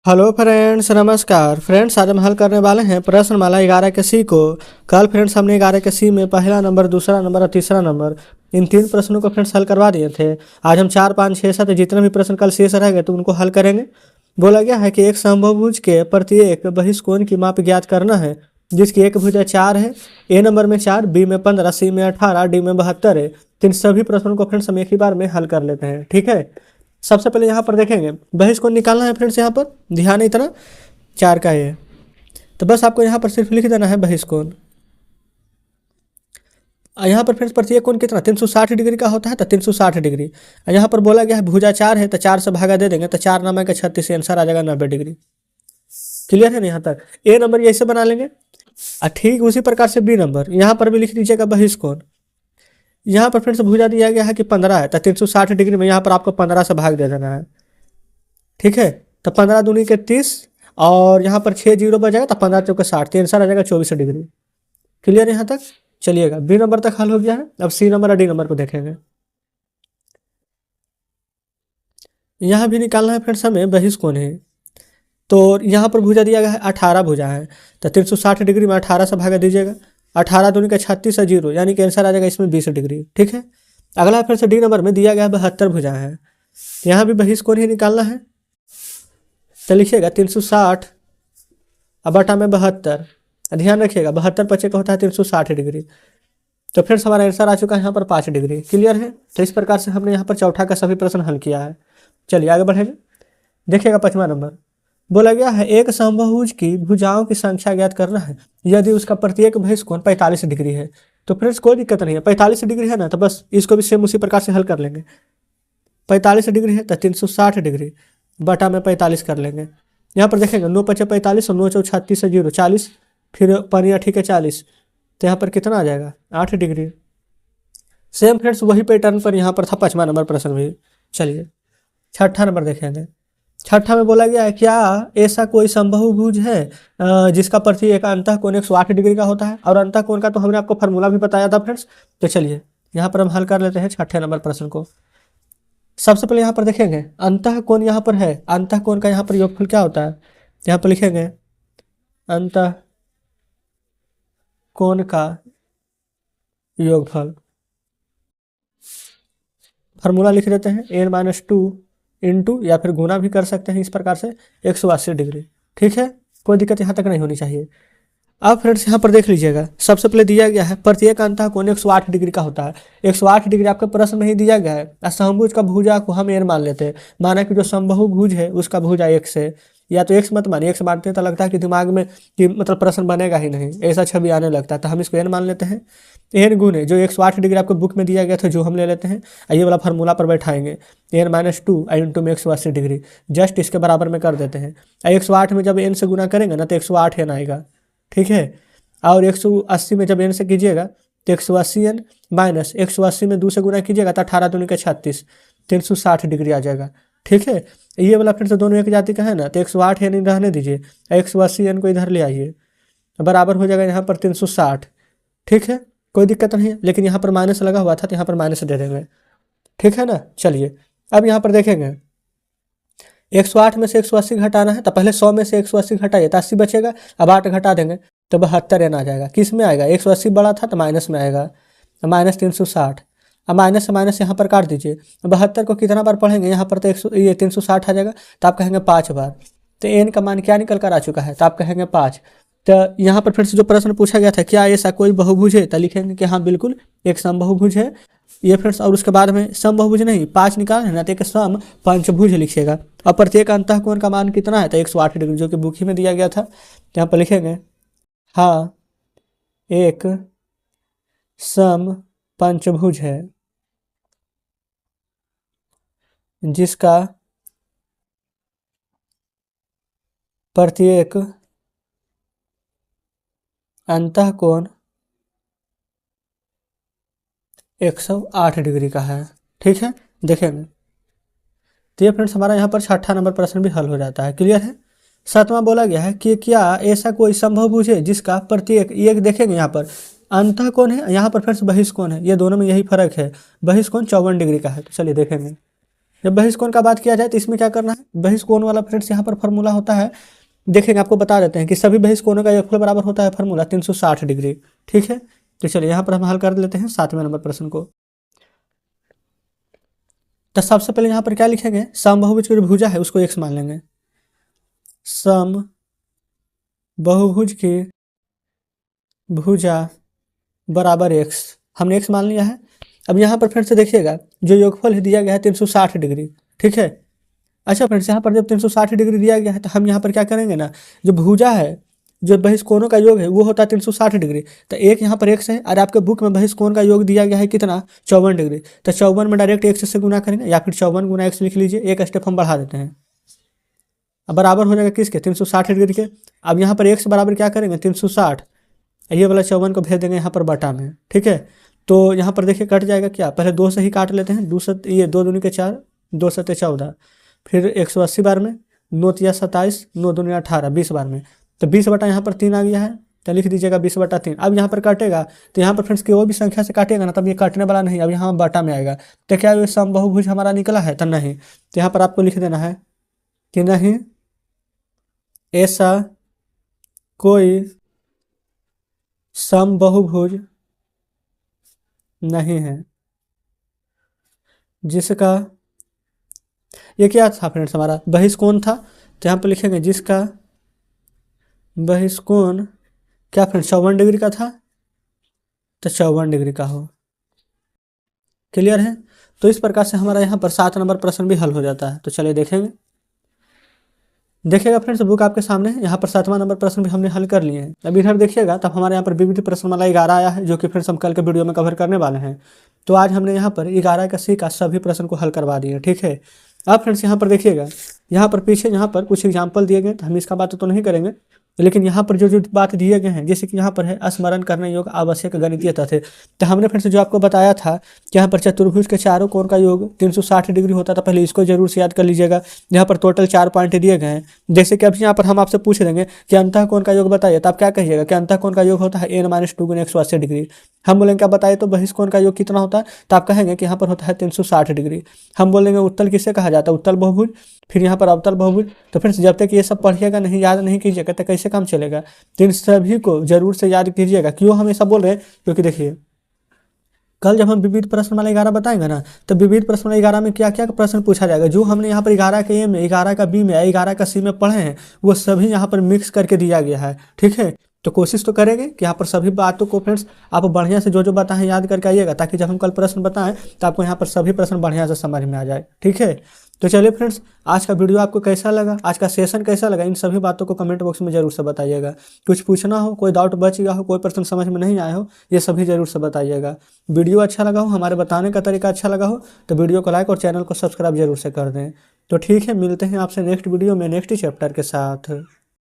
Hello friends, नमस्कार friends. आज हम हल करने वाले हैं प्रश्नमाला 11 के सी को। कल फ्रेंड्स हमने 11 के सी में पहला नंबर, दूसरा नंबर और तीसरा नंबर इन 3 प्रश्नों को फ्रेंड्स हल करवा दिए थे। आज हम 4, 5, 6, 7 जितने भी प्रश्न कल शेष रह गए तो उनको हल करेंगे। बोला गया है कि एक समभुज के प्रत्येक बहिष्कोण की माप ज्ञात करना है जिसकी एक भुजा 4 है। ए नंबर में 4, बी में 15, सी में 18, डी में 72 है। तो इन सभी प्रश्नों को फ्रेंड्स हम एक ही बार में हल कर लेते हैं। ठीक है, सबसे पहले यहाँ पर देखेंगे बहिष्कोण निकालना है फ्रेंड्स। यहाँ पर ध्यान इतना 4 का है, तो बस आपको यहाँ पर सिर्फ लिख देना है बहिष्कोण। यहाँ पर फ्रेंड्स प्रत्येक कोण कितना 360 डिग्री का होता है, तो 360 डिग्री। यहाँ पर बोला गया है भुजा 4 है, तो 4 से भागा दे देंगे तो 4 नामा के 36, आंसर आ जाएगा 90 डिग्री। क्लियर है ना। यहाँ तक ए नंबर ऐसे बना लेंगे। ठीक उसी प्रकार से बी नंबर यहाँ पर भी लिख दीजिएगा बहिष्कोण। यहाँ पर फ्रेंड्स भुजा दिया गया है कि 15 है, तो 360 डिग्री में यहाँ पर आपको 15 से भाग दे देना है। ठीक है, तो 15 दूनी के 30 और यहाँ पर 6 जीरो बचेगा तो 15 चौके 60, तो आंसर आ जाएगा 24 डिग्री। क्लियर यहाँ तक। चलिएगा बी नंबर तक हल हो गया है। अब सी नंबर और डी नंबर को देखेंगे। यहाँ भी निकालना है फ्रेंड्स हमें बहिष्कोण है। तो यहाँ पर भुजा दिया गया है 18 भुजा है, तो 360 डिग्री में 18 से भागा दीजिएगा। 18 दूनी का 36 है जीरो, यानी कि आंसर आ जाएगा इसमें 20 डिग्री। ठीक है, अगला फिर से डी नंबर में दिया गया है 72 भुजा है, यहाँ भी बहिष्कोण ही निकालना है। तो लिखिएगा 360 अब बटा में 72। ध्यान रखिएगा 72 पचे का होता है 360 डिग्री। तो फ्रेंड्स हमारा आंसर आ चुका है यहाँ पर 5 डिग्री। क्लियर है। तो इस प्रकार से हमने यहाँ पर चौथा का सभी प्रश्न हल किया है। चलिए आगे बढ़ेंगे। देखिएगा 5वां नंबर बोला गया है एक समबाहुज की भुजाओं की संख्या ज्ञात करना है यदि उसका प्रत्येक बहिष्कोण 45 डिग्री है। तो फ्रेंड्स कोई दिक्कत नहीं है, 45 डिग्री है ना, तो बस इसको भी सेम उसी प्रकार से हल कर लेंगे। 45 डिग्री है तो 360 डिग्री बटा में 45 कर लेंगे। यहाँ पर देखेंगे 9 पचे 45 और 9 चौ 36 जीरो 40, फिर पानी ठीक है 40, तो यहाँ पर कितना आ जाएगा 8 डिग्री। सेम फ्रेंड्स वही पैटर्न पर यहाँ पर था 5वां नंबर प्रश्न भी। चलिए 6ठा नंबर देखेंगे। 6ठा में बोला गया है क्या ऐसा कोई समबाहुभुज है जिसका प्रत्येक अंतःकोण 108 डिग्री का होता है। और अंतःकोण का तो हमने आपको फार्मूला भी बताया था फ्रेंड्स। तो चलिए यहाँ पर हम हल कर लेते हैं 6ठे नंबर प्रश्न को। सबसे पहले यहाँ पर देखेंगे अंतःकोण यहाँ पर है, अंतःकोण का यहाँ पर योगफल क्या होता है। यहाँ पर लिखेंगे अंतःकोण का योगफल, फार्मूला लिख देते हैं n-2 इंटू, या फिर गुना भी कर सकते हैं इस प्रकार से 180 डिग्री। ठीक है, कोई दिक्कत यहाँ तक नहीं होनी चाहिए। अब फ्रेंड्स यहाँ पर देख लीजिएगा सबसे पहले दिया गया है प्रत्येक अंतःकोण 108 डिग्री का होता है। 108 डिग्री आपके प्रश्न में ही दिया गया है। समभुज का भुजा को हम n मान लेते हैं, माना कि जो समबाहु भुज है उसका भुजा x है, या तो x मत मानिए, x मानते हैं तो लगता है कि दिमाग में कि मतलब प्रश्न बनेगा ही नहीं, ऐसा छवि आने लगता है, तो हम इसको n मान लेते हैं। n गुने जो 108 डिग्री आपको बुक में दिया गया था जो हम ले लेते हैं, ये वाला फार्मूला पर बैठाएंगे n-2 इंटू में 180 डिग्री, जस्ट इसके बराबर में कर देते हैं। 108 में जब n से गुना करेंगे ना तो 108 n आएगा। ठीक है, और 180 में जब n से कीजिएगा तो 180 n माइनस 180 में 2 से गुना कीजिएगा तो 18 दूनी का 36, 360 डिग्री आ जाएगा। ठीक है, ये वाला फिर से दोनों एक जाति का है ना, तो 108 n रहने दीजिए, 180 n को इधर ले आइए, बराबर हो जाएगा यहाँ पर 360। ठीक है, कोई दिक्कत नहीं है, लेकिन यहाँ पर माइनस लगा हुआ था तो यहाँ पर माइनस दे देंगे। ठीक है ना। चलिए अब यहाँ पर देखेंगे 108 में से 180 घटाना है, तो पहले 100 में से 180 घटाइए तो 80 बचेगा। अब 8 घटा देंगे तो 72 n आ जाएगा। किस में आएगा, 180 बड़ा था तो माइनस में आएगा, माइनस 360। अब माइनस से माइनस यहाँ पर काट दीजिए। 72 को कितना बार पढ़ेंगे, यहाँ पर तो ये 360 आ जाएगा, तो आप कहेंगे 5 बार। तो n का मान क्या निकल कर आ चुका है, तो आप कहेंगे 5। तो यहाँ पर फिर से जो प्रश्न पूछा गया था क्या ऐसा कोई बहुभुज है, तो लिखेंगे कि हाँ बिल्कुल एक समबाहुभुज है ये फ्रेंड्स। और उसके बाद में समबाहुभुज नहीं 5 निकाल है ना, तो एक सम पंचभुज लिखिएगा। और प्रत्येक अंतःकोण का मान कितना है, तो 108 डिग्री जो कि बुक ही में दिया गया था। यहाँ पर लिखेंगे हाँ एक सम पंचभुज है जिसका प्रत्येक अंतःकोण 108 डिग्री का है। ठीक है, देखेंगे तो ये फ्रेंड्स हमारा यहाँ पर 6ठा नंबर प्रश्न भी हल हो जाता है। क्लियर है। 7वां बोला गया है कि क्या ऐसा कोई समबाहुभुज है जिसका प्रत्येक, ये देखेंगे यहाँ पर अंतःकोण है, यहाँ पर फ्रेंड्स बहिष्कोण है, ये दोनों में यही फर्क है। बहिष्कोण 54 डिग्री का है। तो चलिए देखेंगे जब बहिष्कोण का बात किया जाए तो इसमें क्या करना है, बहिष्कोण वाला फ्रेंड्स यहाँ पर फॉर्मूला होता है, देखेंगे आपको बता देते हैं कि सभी बहिष्कोणों का योगफल बराबर होता है फॉर्मूला 360 डिग्री। ठीक है, तो चलिए यहाँ पर हम हल कर लेते हैं 7वें नंबर प्रश्न को। तो सबसे पहले यहाँ पर क्या लिखेंगे, समबहुभुज की जो भुजा है उसको x मान लेंगे। सम बहुभुज की भुजा बराबर x, हमने x मान लिया है। अब यहाँ पर फिर से देखिएगा जो योगफल दिया गया है 360 डिग्री। ठीक है, अच्छा फ्रेंड्स यहाँ पर जब 360 डिग्री दिया गया है तो हम यहाँ पर क्या करेंगे ना, जो भुजा है जो बहिष्कोणों का योग है वो होता है 360 डिग्री। तो एक यहाँ पर x है और आपके बुक में बहिष्कोण का योग दिया गया है कितना, 54 डिग्री। तो 54 में डायरेक्ट x से गुना करेंगे या फिर 54 गुना x लिख लीजिए, एक स्टेप हम बढ़ा देते हैं। अब बराबर हो जाएगा किसके, 360 डिग्री के। अब यहाँ पर x बराबर क्या करेंगे 360, ये वाला 54 को भेज देंगे यहाँ पर बटा में। ठीक है, तो यहाँ पर देखिए कट जाएगा क्या, पहले 2 से ही काट लेते हैं, 2 से ये 2 दूनी के 4, 2 सत्ते 14, फिर 180 बार में, 9 तिया 27, 9 दूनी 18, 20 बार में। तो 20 बटा यहाँ पर 3 आ गया है, तो लिख दीजिएगा 20 बटा 3। अब यहाँ पर काटेगा तो यहाँ पर फ्रेंड्स कोई भी संख्या से काटेगा ना तब ये काटने वाला नहीं, अब यहाँ बटा में आएगा। तो क्या ये समबहुभुज हमारा निकला है, तो नहीं। तो यहाँ पर आपको लिख देना है कि नहीं ऐसा कोई समबहुभुज नहीं है जिसका, ये क्या था फ्रेंड्स हमारा बहिष्कोण था, तो यहाँ पर लिखेंगे जिसका बहिष्कोण क्या फ्रेंड्स 54 डिग्री का था, तो 54 डिग्री का हो। क्लियर है, तो इस प्रकार से हमारा यहाँ पर 7 नंबर प्रश्न भी हल हो जाता है। तो चलिए देखेंगे, देखिएगा फ्रेंड्स बुक आपके सामने है, यहाँ पर 7वां नंबर प्रश्न भी हमने हल कर लिए हैं। अब इधर देखिएगा तब हमारे यहाँ पर विविध प्रश्नमाला 11 आया है, जो कि फ्रेंड्स हम कल के वीडियो में कवर करने वाले हैं। तो आज हमने यहाँ पर 11 का सी का सभी प्रश्न को हल करवा दिए। ठीक है, अब फ्रेंड्स यहाँ पर देखिएगा, यहाँ पर पीछे यहाँ पर कुछ एग्जाम्पल दिए गए, तो हम इसका बात तो नहीं करेंगे, लेकिन यहाँ पर जो जो बात दिए गए हैं, जैसे कि यहाँ पर है स्मरण करने योग्य आवश्यक गणितीय तथ्य। तो हमने फिर से जो आपको बताया था कि यहाँ पर चतुर्भुज के चारों कोण का योग 360 डिग्री होता था, पहले इसको जरूर से याद कर लीजिएगा। यहाँ पर टोटल 4 पॉइंट दिए गए हैं, जैसे कि अब यहाँ पर हम आपसे पूछ देंगे कि अंतः कोण का योग बताइए, तो आप क्या कहिएगा कि अंतः कोण का योग होता है n-2 गुना 180 डिग्री। हम बोलेंगे क्या बताइए तो बहिष्कोण का योग कितना होता है, तो आप कहेंगे कि यहाँ पर होता है 360 डिग्री। हम बोलेंगे उत्तल किसे कहा जाता है, उत्तल बहुभुज, फिर यहाँ पर अवतल बहुभुज। तो फिर जब तक ये सब पढ़िएगा नहीं, याद नहीं कीजिएगा तो कैसे काम चलेगा। तो इन सभी को जरूर से याद कीजिएगा। क्यों हम ऐसा बोल रहे हैं, क्योंकि देखिए कल जब हम विविध प्रश्नमाला 11 बताएंगे ना, तो विविध प्रश्नमाला 11 में क्या क्या प्रश्न पूछा जाएगा, जो हमने यहाँ पर 11 का ए में, 11 का बी में, 11 का सी में पढ़े हैं, वो सभी यहाँ पर मिक्स करके दिया गया है। ठीक है, तो कोशिश तो करेंगे कि यहाँ पर सभी बातों को फ्रेंड्स आप बढ़िया से जो जो बताएं याद करके आइएगा, ताकि जब हम कल प्रश्न बताएं तो आपको यहाँ पर सभी प्रश्न बढ़िया से समझ में आ जाए। ठीक है, तो चलिए फ्रेंड्स आज का वीडियो आपको कैसा लगा, आज का सेशन कैसा लगा, इन सभी बातों को कमेंट बॉक्स में जरूर से बताइएगा। कुछ पूछना हो, कोई डाउट बच गया हो, कोई प्रश्न समझ में नहीं आया हो, ये सभी जरूर से बताइएगा। वीडियो अच्छा लगा हो, हमारे बताने का तरीका अच्छा लगा हो, तो वीडियो को लाइक और चैनल को सब्सक्राइब जरूर से कर दें। तो ठीक है, मिलते हैं आपसे नेक्स्ट वीडियो में नेक्स्ट चैप्टर के साथ।